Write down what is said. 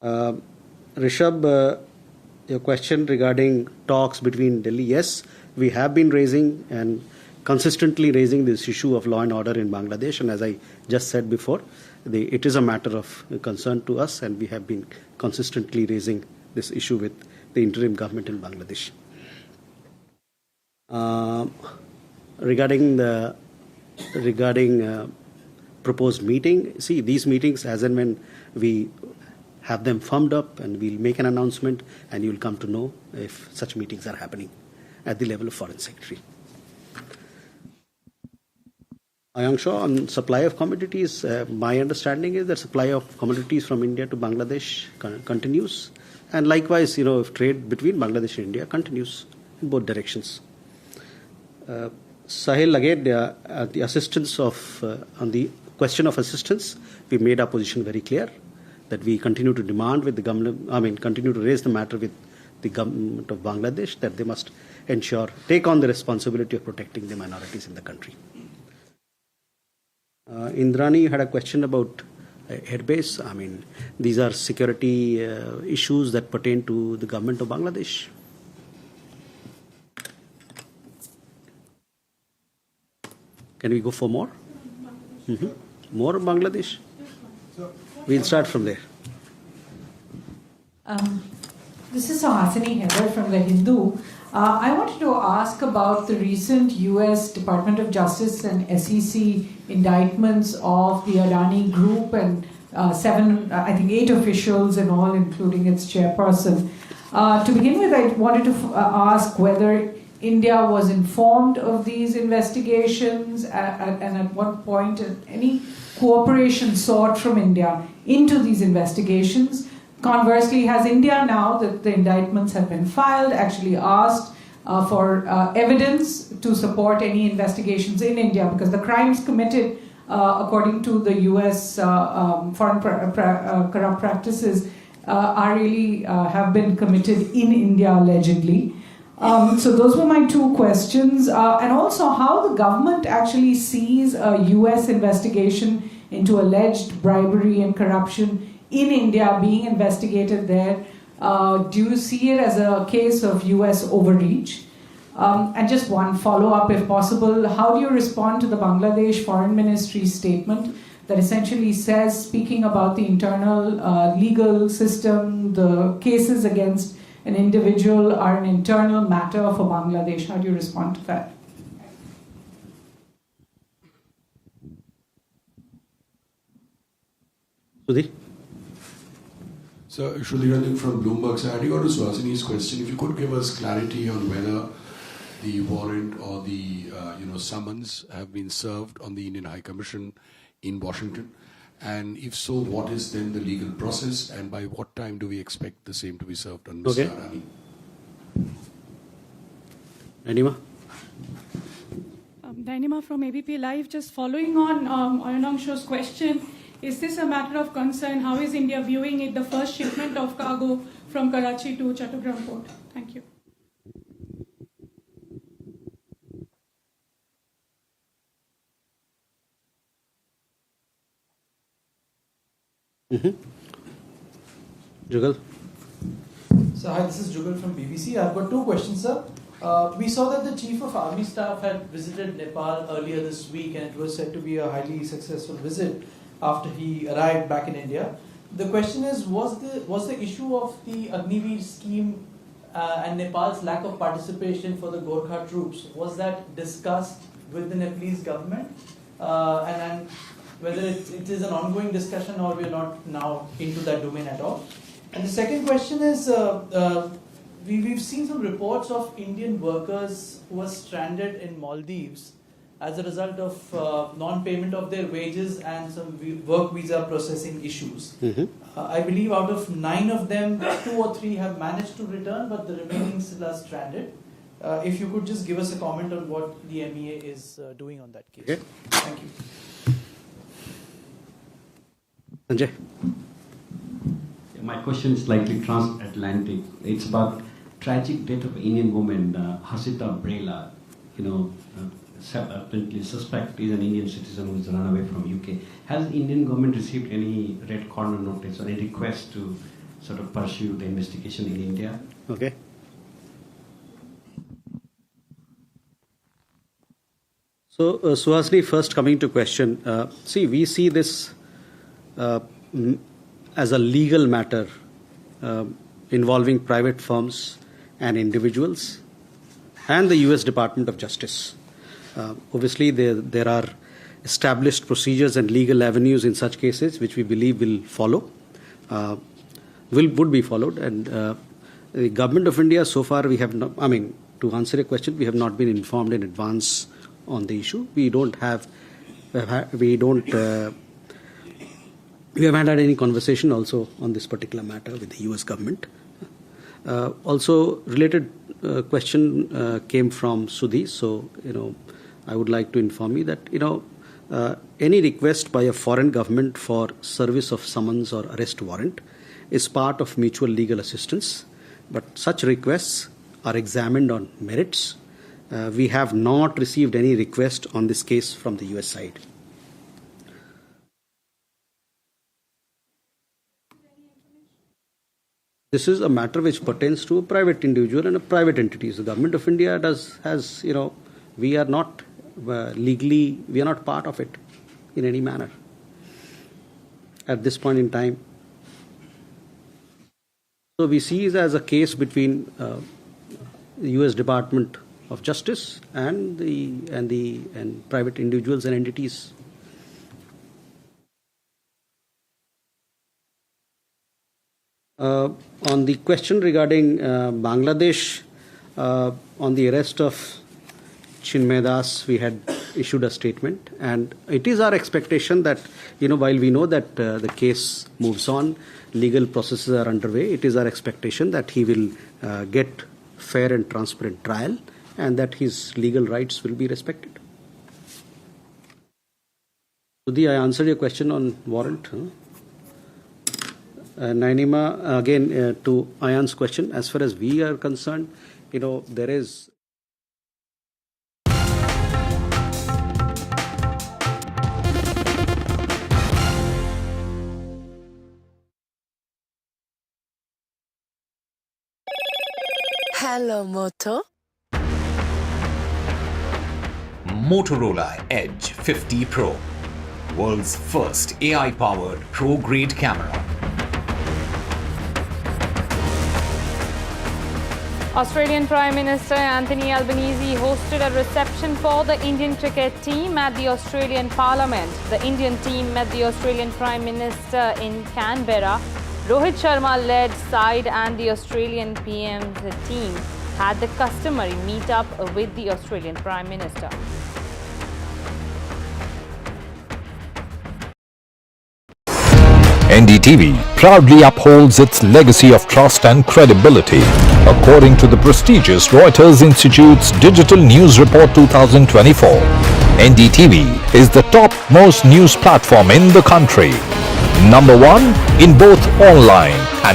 Rishabh, your question regarding talks between Delhi, yes, we have been raising and consistently raising this issue of law and order in Bangladesh, and as I just said before, it is a matter of concern to us, and we have been consistently raising this issue with the interim government in Bangladesh. Regarding proposed meeting, see, these meetings, as and when we have them firmed up, and we'll make an announcement, and you'll come to know if such meetings are happening at the level of Foreign Secretary. Ayangshaw, on supply of commodities, my understanding is that supply of commodities from India to Bangladesh continues, and likewise, if trade between Bangladesh and India continues in both directions. Sahil, again, the assistance on the question of assistance, we made our position very clear that we continue to demand with the government, continue to raise the matter with the government of Bangladesh that they must take on the responsibility of protecting the minorities in the country. Indrani, you had a question about airbase. These are security issues that pertain to the government of Bangladesh. Can we go for more? More Bangladesh? We'll start from there. This is Sahasini Heather from The Hindu. I wanted to ask about the recent US Department of Justice and SEC indictments of the Adani Group and 8 officials in all, including its chairperson. To begin with, I wanted to ask whether India was informed of these investigations and at what point any cooperation sought from India into these investigations. Conversely, has India, now that the indictments have been filed, actually asked for evidence to support any investigations in India? Because the crimes committed, according to the US foreign corrupt practices, have been committed in India allegedly. So those were my two questions. And also how the government actually sees a US investigation into alleged bribery and corruption in India being investigated there. Do you see it as a case of US overreach? And just one follow-up, if possible, how do you respond to the Bangladesh Foreign Ministry statement that essentially says, speaking about the internal legal system, the cases against an individual are an internal matter for Bangladesh? How do you respond to that? Sudhi? So, Shruti from Bloomberg. So, adding on to Suhasini's question, if you could give us clarity on whether the warrant or the summons have been served on the Indian High Commission in Washington, and if so, what is then the legal process, and by what time do we expect the same to be served on Mr. Adani? Anima? Dynama from ABP Live. Just following on Ayanangshaw's question, is this a matter of concern? How is India viewing it, the first shipment of cargo from Karachi to Chattogram port? Thank you. Jugal? So, hi, this is Jugal from BBC. I've got two questions, sir. We saw that the Chief of Army Staff had visited Nepal earlier this week, and it was said to be a highly successful visit after he arrived back in India. The question is, was the issue of the Agniveer scheme and Nepal's lack of participation for the Gorkha troops, was that discussed with the Nepalese government? And whether it is an ongoing discussion or we're not now into that domain at all. And the second question is, we've seen some reports of Indian workers who were stranded in Maldives as a result of non-payment of their wages and some work visa processing issues. I believe out of 9 of them, 2 or 3 have managed to return, but the remaining still are stranded. If you could just give us a comment on what the MEA is doing on that case. Okay. Thank you. Sanjay? My question is slightly transatlantic. It's about tragic death of Indian woman, Hasita Brela. Apparently suspect is an Indian citizen who is run away from UK. Has Indian government received any red corner notice or any request to sort of pursue the investigation in India. Okay. So, Suhasini, first coming to question. See, we see this as a legal matter involving private firms and individuals and the US Department of Justice. Obviously, there are established procedures and legal avenues in such cases which we believe will follow, would be followed. And the Government of India, so far, we have not, I mean, to answer your question, we have not been informed in advance on the issue. We haven't had any conversation also on this particular matter with the US government. Also, related question came from Sudhi. So, I would like to inform you that, any request by a foreign government for service of summons or arrest warrant is part of mutual legal assistance. But such requests are examined on merits. We have not received any request on this case from the US side. This is a matter which pertains to a private individual and a private entity. The Government of India has, we are not legally, we are not part of it in any manner at this point in time. So we see it as a case between the U.S. Department of Justice and private individuals and entities. On the question regarding Bangladesh, on the arrest of Chinmay Das, we had issued a statement, and it is our expectation that, while we know that the case moves on, legal processes are underway, it is our expectation that he will get fair and transparent trial and that his legal rights will be respected. Sudhi, I answered your question on warrant. Nainima, again, to Ayan's question, as far as we are concerned, there is... Hello, Moto. Motorola Edge 50 Pro, world's first AI-powered pro-grade camera. Australian Prime Minister Anthony Albanese hosted a reception for the Indian cricket team at the Australian Parliament. The Indian team met the Australian Prime Minister in Canberra. Rohit Sharma led side and the Australian PM's team had the customary meet-up with the Australian Prime Minister. NDTV proudly upholds its legacy of trust and credibility. According to the prestigious Reuters Institute's Digital News Report 2024, NDTV is the top-most news platform in the country. Number one in both online and